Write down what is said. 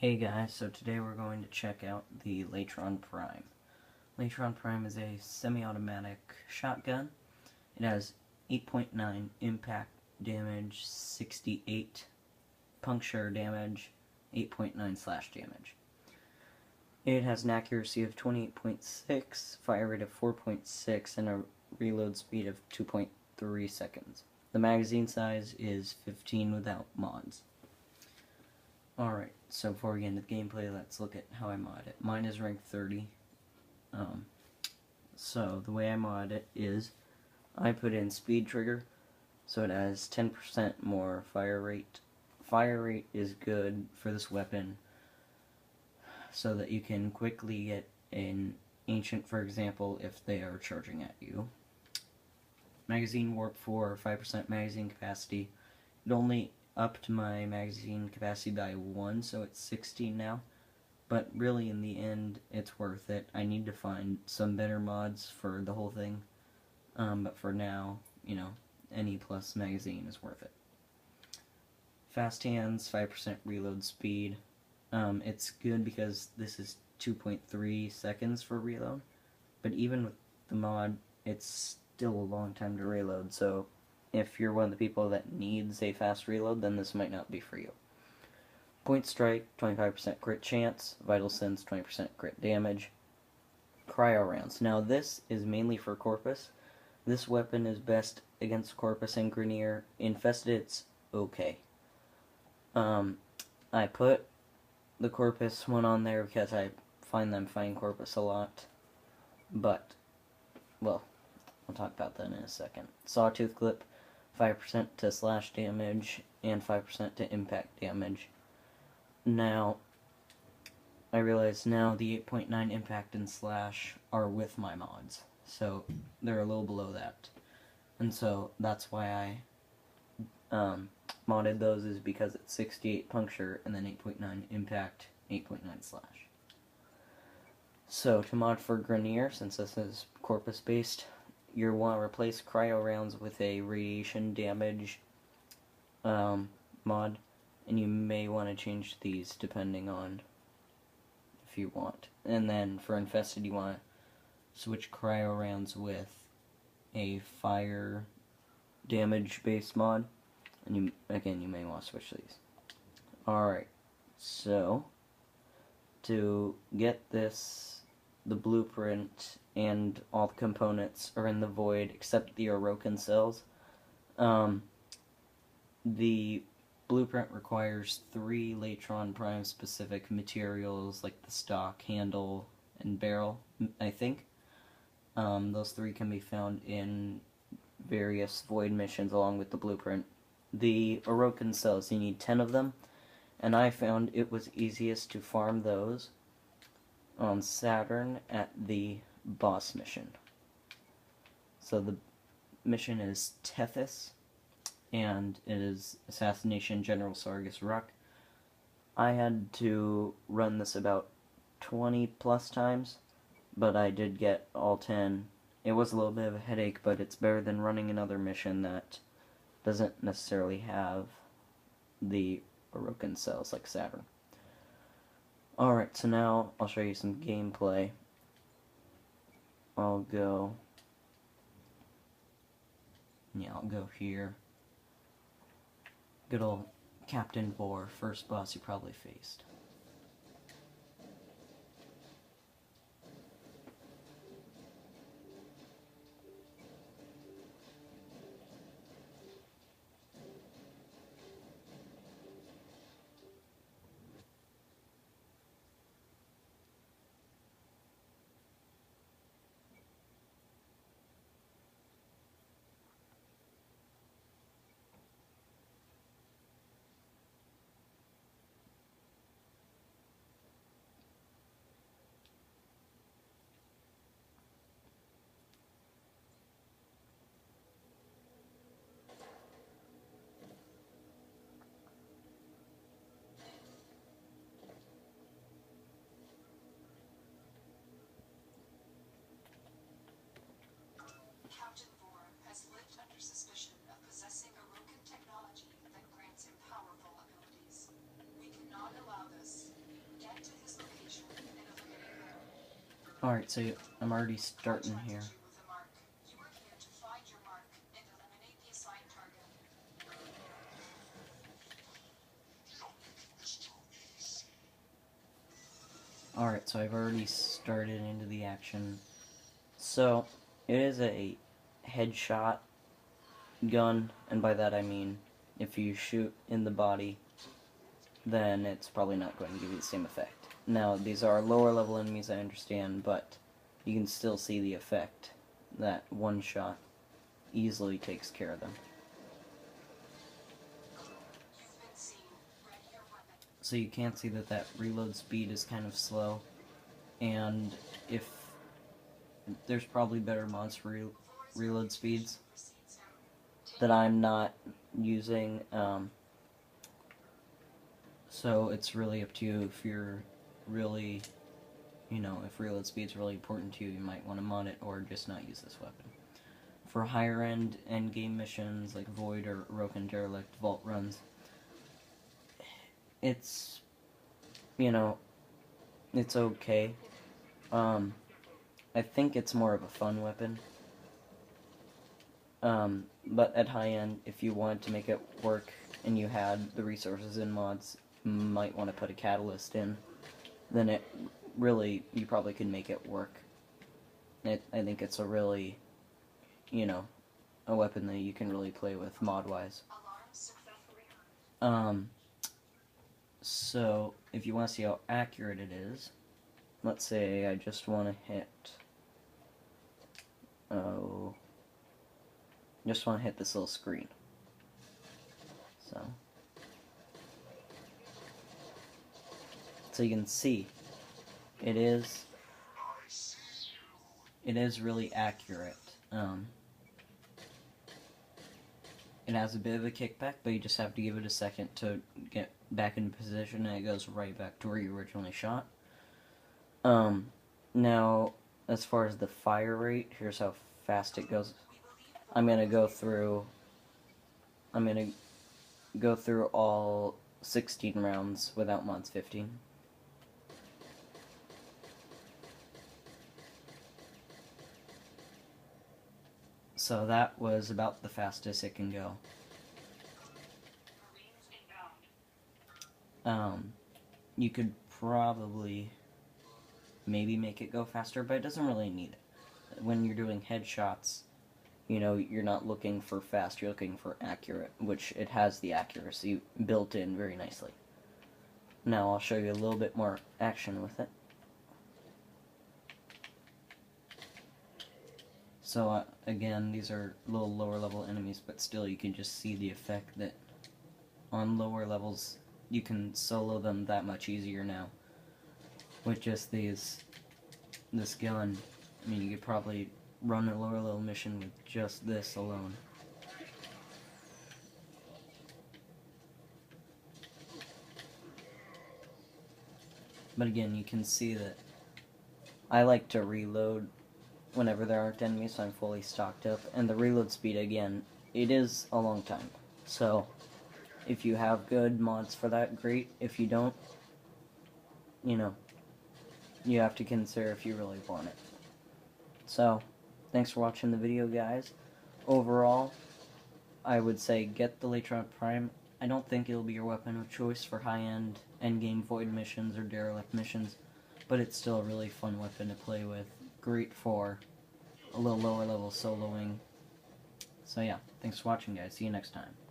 Hey guys, so today we're going to check out the Latron Prime. Latron Prime is a semi-automatic shotgun. It has 8.9 impact damage, 68 puncture damage, 8.9 slash damage. It has an accuracy of 28.6, fire rate of 4.6, and a reload speed of 2.3 seconds. The magazine size is 15 without mods. Alright, so before we get into the gameplay, let's look at how I mod it. Mine is rank 30. So the way I mod it is, I put in speed trigger, so it has 10% more fire rate. Fire rate is good for this weapon, so that you can quickly get an ancient, for example, if they are charging at you. Magazine warp 4, 5% magazine capacity. It only upped my magazine capacity by 1, so it's 16 now. But really, in the end, it's worth it. I need to find some better mods for the whole thing. But for now, any plus magazine is worth it. Fast hands, 5% reload speed. It's good because this is 2.3 seconds for reload. But even with the mod, it's still a long time to reload, so if you're one of the people that needs a fast reload, then this might not be for you. Point strike, 25% crit chance. Vital sense, 20% crit damage. Cryo rounds. Now this is mainly for Corpus. This weapon is best against Corpus and Grenier. Infested, it's okay. I put the Corpus one on there because I find them fighting Corpus a lot. But, well, I'll talk about that in a second. Sawtooth clip. 5% to slash damage, and 5% to impact damage. Now, I realize now the 8.9 impact and slash are with my mods, so they're a little below that. And so that's why I modded those, is because it's 68 puncture, and then 8.9 impact, 8.9 slash. So, to mod for Grenier, since this is Corpus based, you want to replace cryo rounds with a radiation damage mod, and you may want to change these depending on if you want. And then for infested, you want to switch cryo rounds with a fire damage based mod, and you may want to switch these. Alright, so to get this, the blueprint and all the components are in the void except the Orokin cells. The blueprint requires 3 Latron Prime specific materials, like the stock, handle, and barrel, I think. Those 3 can be found in various void missions along with the blueprint. The Orokin cells, you need 10 of them, and I found it was easiest to farm those on Saturn at the boss mission. So the mission is Tethys, and it is Assassination General Sargus Ruck. I had to run this about 20 plus times, but I did get all 10. It was a little bit of a headache, but it's better than running another mission that doesn't necessarily have the Orokin cells like Saturn. Alright, so now I'll show you some gameplay. I'll go here. Good old Captain Boar, first boss you probably faced. Alright, so I'm already starting here. Alright, so I've already started into the action. So, it is a headshot gun, and by that I mean if you shoot in the body, then it's probably not going to give you the same effect. Now, these are lower level enemies, I understand, but you can still see the effect. That one shot easily takes care of them. So you can see that reload speed is kind of slow, and if there's probably better mods for reload speeds that I'm not using, so it's really up to you. If you're really, if reload speed's really important to you, you might want to mod it or just not use this weapon. For higher end game missions like Void or Roken Derelict Vault runs, it's, it's okay. I think it's more of a fun weapon. But at high end, if you wanted to make it work and you had the resources and mods, you might want to put a catalyst in, then it really, you probably could make it work. I think it's a really, a weapon that you can really play with mod-wise. So, if you want to see how accurate it is, let's say I just want to hit, this little screen. So you can see, it is really accurate. It has a bit of a kickback, but you just have to give it a second to get back into position, and it goes right back to where you originally shot. Now, as far as the fire rate, here's how fast it goes. I'm gonna go through all 16 rounds without mods 15. So that was about the fastest it can go. You could probably maybe make it go faster, but it doesn't really need it. When you're doing headshots, you're not looking for fast, you're looking for accurate, which it has the accuracy built in very nicely. Now I'll show you a little bit more action with it. So again, these are a little lower level enemies, but still you can just see the effect that on lower levels you can solo them that much easier now. With just this gun, I mean, you could probably run a lower level mission with just this alone. But again, you can see that I like to reload whenever there aren't enemies, so I'm fully stocked up. And the reload speed, again, it is a long time. So, if you have good mods for that, great. If you don't, you have to consider if you really want it. So, thanks for watching the video, guys. Overall, I would say get the Latron Prime. I don't think it'll be your weapon of choice for high-end endgame Void missions or Derelict missions, but it's still a really fun weapon to play with. Great for a little lower level soloing. So yeah, thanks for watching, guys. See you next time.